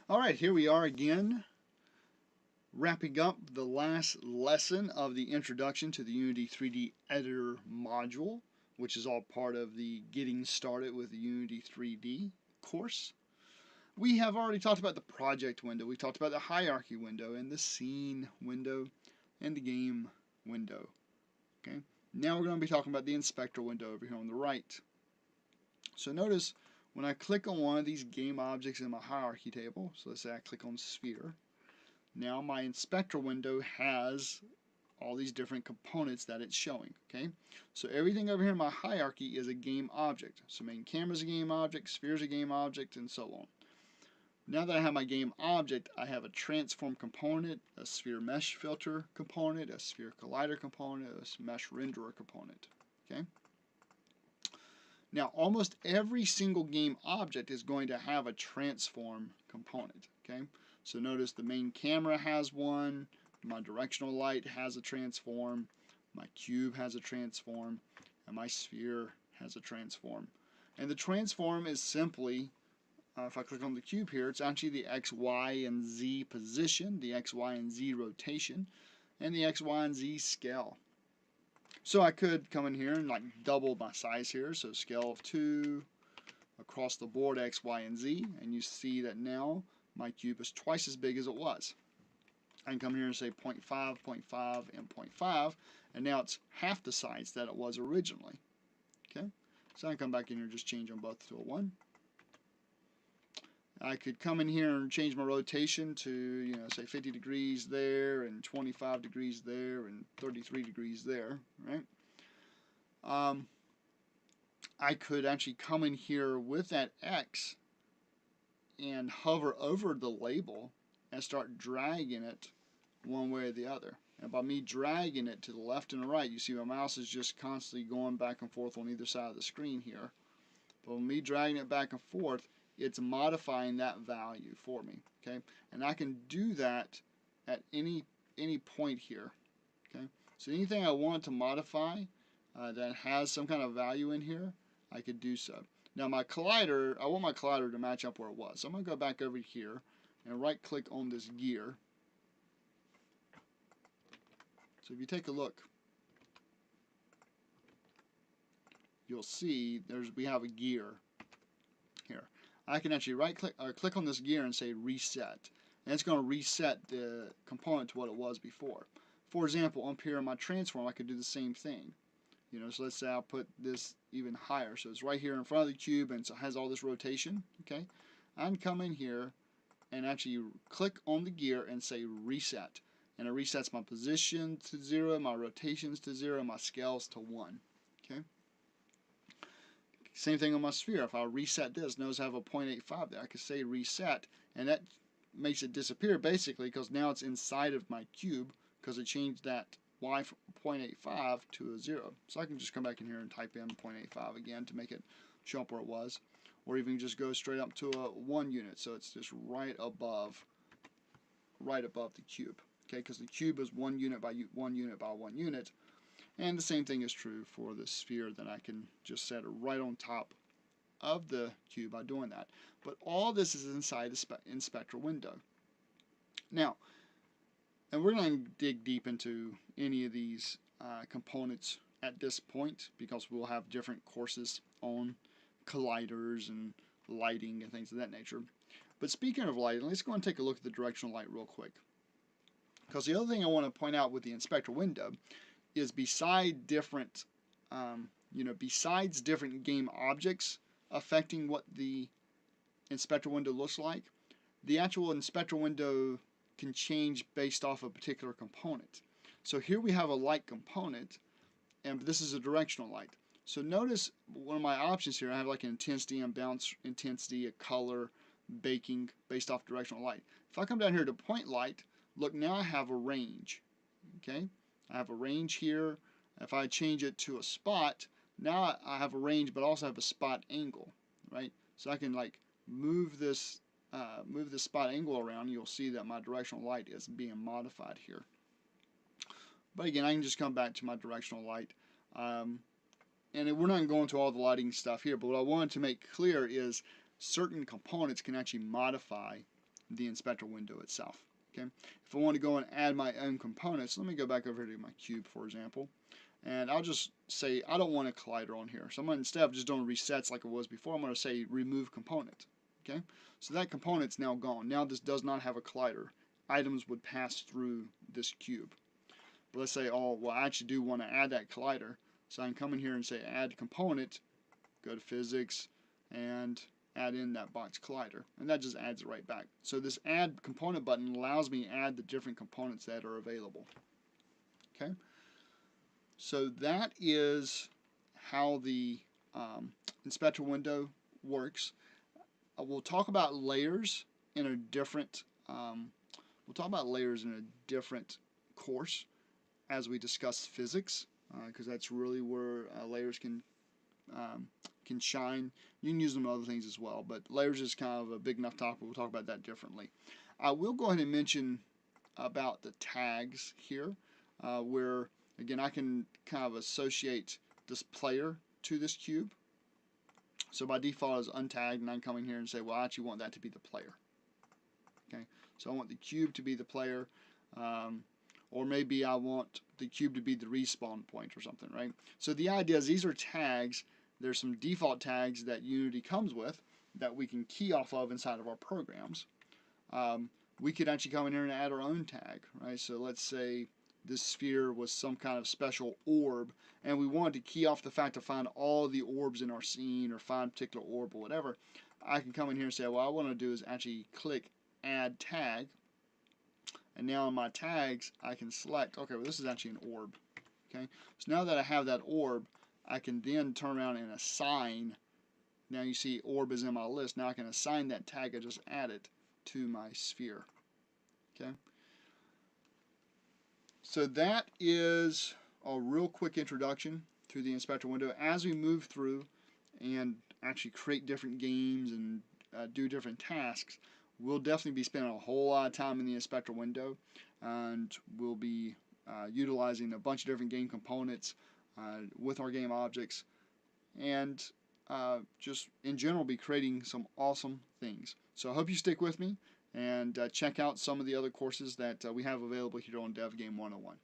Alright, here we are again, wrapping up the last lesson of the introduction to the Unity 3D Editor module, which is all part of the Getting Started with the Unity 3D course. We have already talked about the project window, we talked about the hierarchy window, and the scene window, and the game window. Okay. Now we're going to be talking about the inspector window over here on the right. So notice when I click on one of these game objects in my hierarchy table, so let's say I click on sphere, now my inspector window has all these different components that it's showing. Okay, so everything over here in my hierarchy is a game object. So main camera is a game object, sphere is a game object, and so on. Now that I have my game object, I have a transform component, a sphere mesh filter component, a sphere collider component, a mesh renderer component. Okay. Now almost every single game object is going to have a transform component. Okay, so notice the main camera has one, my directional light has a transform, my cube has a transform, and my sphere has a transform. And the transform is simply, if I click on the cube here, it's actually the X, Y, and Z position, the X, Y, and Z rotation, and the X, Y, and Z scale. So I could come in here and like double my size here, so scale of 2 across the board X, Y, and Z, and you see that now my cube is twice as big as it was. I can come here and say 0.5, 0.5, and 0.5, and now it's half the size that it was originally. Okay, so I can come back in here and just change them both to a 1. I could come in here and change my rotation to, say 50 degrees there, and 25 degrees there, and 33 degrees there, right? I could actually come in here with that X and hover over the label and start dragging it one way or the other. And by me dragging it to the left and the right, you see my mouse is just constantly going back and forth on either side of the screen here. But with me dragging it back and forth, it's modifying that value for me. Okay, and I can do that at any point here. Okay, so anything I want to modify that has some kind of value in here, I could do so. Now my collider, I want my collider to match up where it was. So I'm going to go back over here and right click on this gear. So if you take a look, you'll see we have a gear here. I can actually right click or click on this gear and say reset, and it's going to reset the component to what it was before. For example, up here in my transform, I could do the same thing. So let's say I'll put this even higher, so it's right here in front of the cube and it has all this rotation. Okay, I can come in here and actually click on the gear and say reset, and it resets my position to 0, my rotations to 0, my scales to 1. Okay. Same thing on my sphere. If I reset this, notice I have a 0.85 there. I could say reset, and that makes it disappear basically because now it's inside of my cube because it changed that Y from 0.85 to a 0. So I can just come back in here and type in 0.85 again to make it show up where it was. Or even just go straight up to a 1 unit, so it's just right above the cube. Okay, because the cube is 1 unit by 1 unit by 1 unit. And the same thing is true for the sphere, that I can just set it right on top of the cube by doing that. But all this is inside the inspector window. Now, and we're going to dig deep into any of these components at this point because we'll have different courses on colliders and lighting and things of that nature. But speaking of lighting, let's go and take a look at the directional light real quick. Because the other thing I want to point out with the inspector window is besides different game objects affecting what the inspector window looks like, the actual inspector window can change based off a particular component. So here we have a light component, and this is a directional light. So notice one of my options here, I have like an intensity and bounce intensity, a color, baking based off directional light. If I come down here to point light, look, now I have a range. Okay, I have a range here. If I change it to a spot, now I have a range, but also have a spot angle, right? So I can like move this spot angle around. You'll see that my directional light is being modified here. But again, I can just come back to my directional light. And we're not going to all the lighting stuff here, but what I wanted to make clear is certain components can actually modify the inspector window itself. Okay. If I want to go and add my own components, let me go back over to my cube, for example, and I'll just say I don't want a collider on here. So I'm going to, instead of just doing resets like it was before, I'm going to say remove component. Okay. So that component's now gone. Now this does not have a collider. Items would pass through this cube. But let's say, oh, well, I actually do want to add that collider. So I can come in here and say add component, go to physics, and add in that box collider, and that just adds it right back. So this add component button allows me to add the different components that are available. Okay, so that is how the inspector window works. We'll talk about layers in a different course as we discuss physics, because that's really where layers can shine. You can use them in other things as well, but layers is kind of a big enough topic. We'll talk about that differently. I will go ahead and mention about the tags here, where again I can kind of associate this player to this cube. So by default it's untagged, and I can come in here and say, well, I actually want that to be the player. Okay, so I want the cube to be the player, or maybe I want the cube to be the respawn point or something, right? So the idea is these are tags. There's some default tags that Unity comes with that we can key off of inside of our programs. We could actually come in here and add our own tag, right? So let's say this sphere was some kind of special orb, and we wanted to key off the fact to find all the orbs in our scene or find a particular orb or whatever. I can come in here and say, well, what I want to do is actually click add tag, and now in my tags I can select, okay, well, this is actually an orb. Okay, so now that I have that orb, I can then turn around and assign. Now you see orb is in my list. Now I can assign that tag I just added to my sphere. Okay. So that is a real quick introduction to the inspector window. As we move through and actually create different games and do different tasks, we'll definitely be spending a whole lot of time in the inspector window, and we'll be utilizing a bunch of different game components with our game objects, and just in general be creating some awesome things. So I hope you stick with me and check out some of the other courses that we have available here on Dev Game 101.